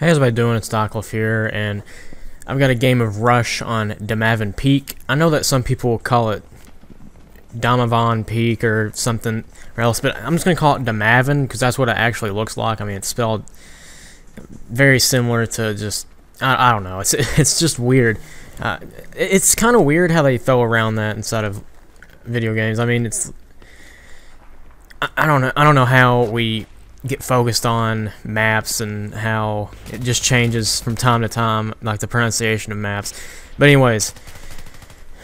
Hey, how's everybody doing? It's Docliffe here, and I've got a game of Rush on Damavand Peak. I know that some people call it Damavand Peak or something else, but I'm just going to call it Damavand because that's what it actually looks like. I mean, it's spelled very similar to just, I don't know, it's just weird. It's kind of weird how they throw around that inside of video games. I mean, I don't know how we get focused on maps and how it just changes from time to time, like the pronunciation of maps. But anyways,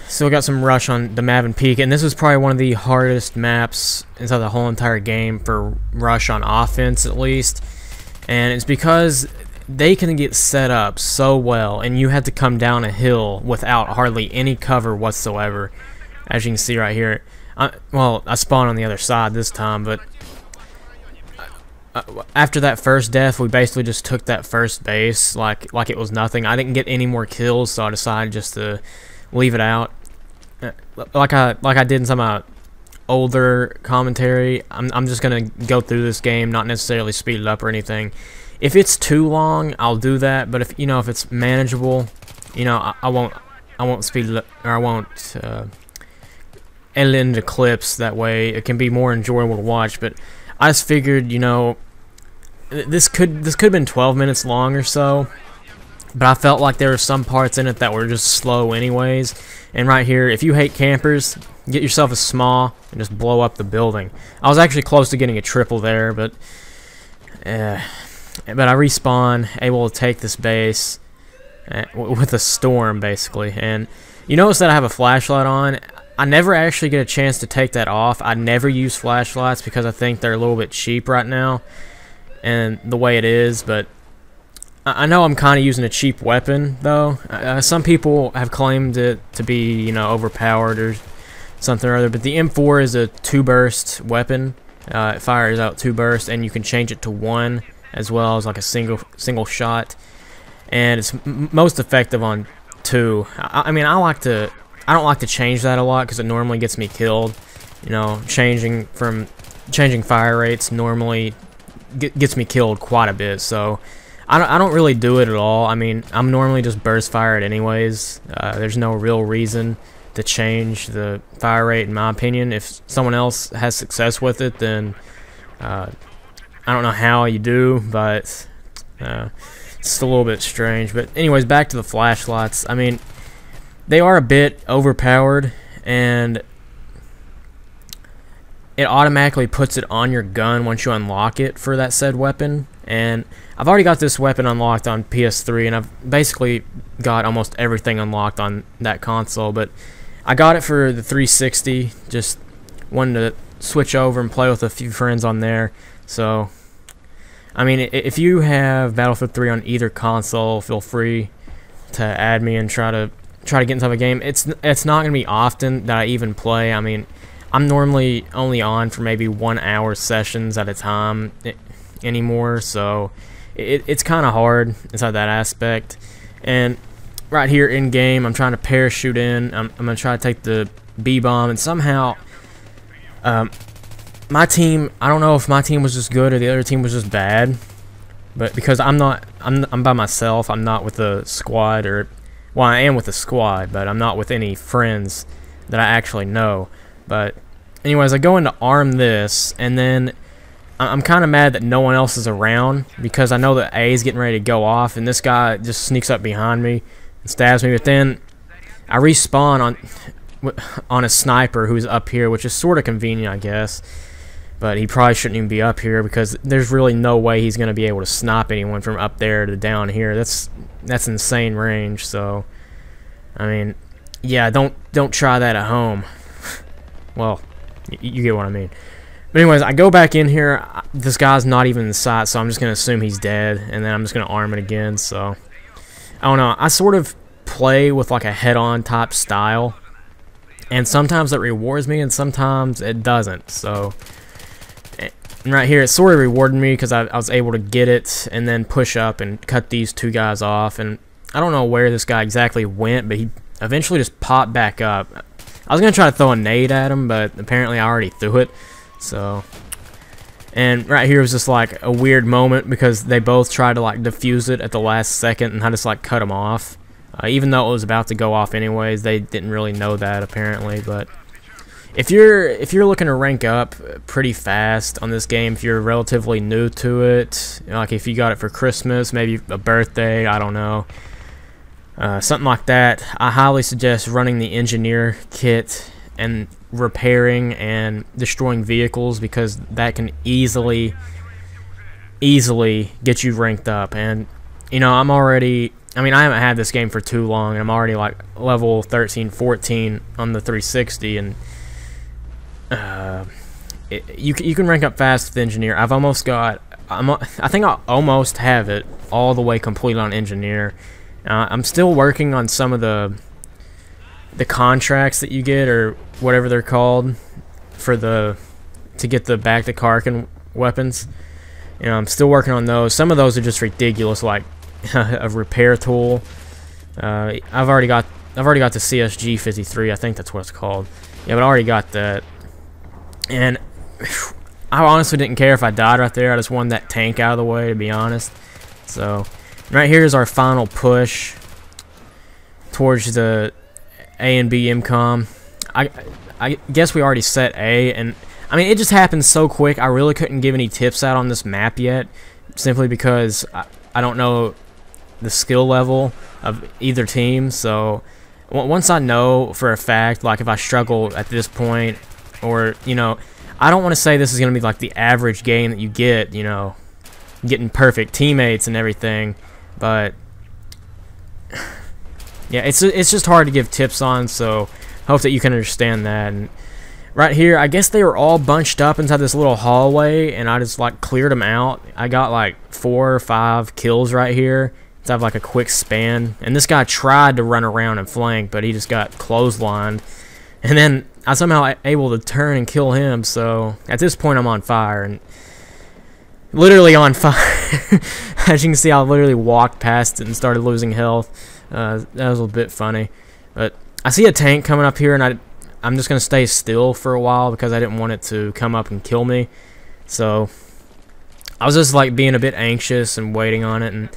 so we got some Rush on Damavand Peak, and this is probably one of the hardest maps inside the whole entire game for Rush on offense, at least. And it's because they can get set up so well, and you have to come down a hill without hardly any cover whatsoever. As you can see right here, well, I spawned on the other side this time, but after that first death, we basically just took that first base like it was nothing. I didn't get any more kills, so I decided just to leave it out. Like I did in some of my older commentary, I'm just gonna go through this game, not necessarily speed it up or anything. If it's too long, I'll do that. But if it's manageable, I won't speed it up, or I won't edit it into clips. That way, it can be more enjoyable to watch. But I just figured, this could have been 12 minutes long or so, but I felt like there were some parts in it that were just slow anyways. And right here, if you hate campers, get yourself a small and just blow up the building. I was actually close to getting a triple there, but I respawn, able to take this base with a storm basically. And you notice that I have a flashlight on. I never actually get a chance to take that off. I never use flashlights because I think they're a little bit cheap right now, and the way it is. But I know I'm kind of using a cheap weapon, though. Some people have claimed it to be, overpowered or something or other. But the M4 is a 2-burst weapon. It fires out 2 bursts, and you can change it to 1 as well as like a single shot. And it's most effective on 2. I mean, I don't like to change that a lot because it normally gets me killed. Changing fire rates normally gets me killed quite a bit, so I don't really do it at all. I mean, I'm normally just burst fired anyways. There's no real reason to change the fire rate, in my opinion. If someone else has success with it, then I don't know how you do, but it's a little bit strange. But anyways, back to the flashlights. I mean, they are a bit overpowered, and it automatically puts it on your gun once you unlock it for that said weapon. And I've already got this weapon unlocked on PS3, and I've basically got almost everything unlocked on that console. But I got it for the 360, just wanted to switch over and play with a few friends on there. So, I mean, if you have Battlefield 3 on either console, feel free to add me and try to get into a game. It's not going to be often that I even play. I mean, I'm normally only on for maybe 1 hour sessions at a time anymore, so it's kind of hard inside that aspect. And right here in game, I'm trying to parachute in. I'm going to try to take the B-bomb, and somehow my team, I don't know if my team was just good or the other team was just bad, but because I'm by myself, I'm not with a squad, or well, I am with a squad, but I'm not with any friends that I actually know. But anyways, I go in to arm this, and then I'm kind of mad that no one else is around because I know that A is getting ready to go off, and this guy just sneaks up behind me and stabs me. But then I respawn on a sniper who's up here, which is sort of convenient, I guess. But he probably shouldn't even be up here because there's really no way he's going to be able to snipe anyone from up there to down here. That's insane range. So, I mean, yeah, don't try that at home. Well, you get what I mean. But anyways, I go back in here. This guy's not even in sight, so I'm just going to assume he's dead, and then I'm just going to arm it again. So, I don't know. I sort of play with like a head-on type style, and sometimes it rewards me, and sometimes it doesn't. So, and right here, it sort of rewarded me because I was able to get it and then push up and cut these 2 guys off. And I don't know where this guy exactly went, but he eventually just popped back up. I was going to try to throw a nade at him, but apparently I already threw it. So, And right here was just like a weird moment because they both tried to like defuse it at the last second, and I just like cut them off. Even though it was about to go off anyways, they didn't really know that apparently. But if you're looking to rank up pretty fast on this game, if you're relatively new to it, like if you got it for Christmas, maybe a birthday, I don't know, something like that, I highly suggest running the engineer kit and repairing and destroying vehicles, because that can easily get you ranked up. And you know, I haven't had this game for too long, and I'm already like level 13, 14 on the 360, and you can rank up fast with engineer. I think I almost have it all the way complete on engineer. I'm still working on some of the contracts that you get, or whatever they're called, to get the back to Karkin weapons. You know, I'm still working on those. Some of those are just ridiculous, like a repair tool. I've already got the CSG 53. I think that's what it's called. Yeah, but I already got that. And I honestly didn't care if I died right there. I just wanted that tank out of the way, to be honest. So right here is our final push towards the A and B MCOM. I guess we already set A, and I mean, it just happened so quick. I really couldn't give any tips out on this map yet, simply because I don't know the skill level of either team. So once I know for a fact, like if I struggle at this point, or you know, I don't want to say this is going to be like the average game that you get, you know, getting perfect teammates and everything, but yeah, it's just hard to give tips on, so hope that you can understand that. And right here, I guess they were all bunched up inside this little hallway, and I just like cleared them out. I got like 4 or 5 kills right here to have like a quick span, and this guy tried to run around and flank, but he just got clotheslined, and then I somehow able to turn and kill him. So at this point, I'm on fire, and literally on fire. As you can see, I literally walked past it and started losing health. That was a bit funny, but I see a tank coming up here, and I'm just gonna stay still for a while because I didn't want it to come up and kill me. So I was just like being a bit anxious and waiting on it, and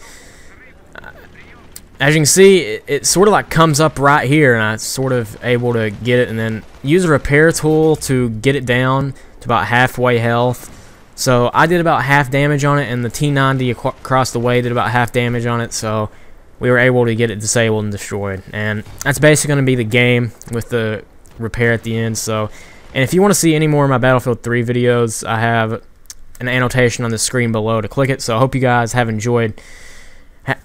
as you can see, it sort of like comes up right here, and I sort of able to get it, and then use a repair tool to get it down to about halfway health. So I did about half damage on it, and the T90 across the way did about half damage on it, so we were able to get it disabled and destroyed. And that's basically going to be the game with the repair at the end. So, and if you want to see any more of my Battlefield 3 videos, I have an annotation on the screen below to click it. So I hope you guys have enjoyed,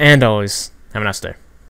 and always have a nice day.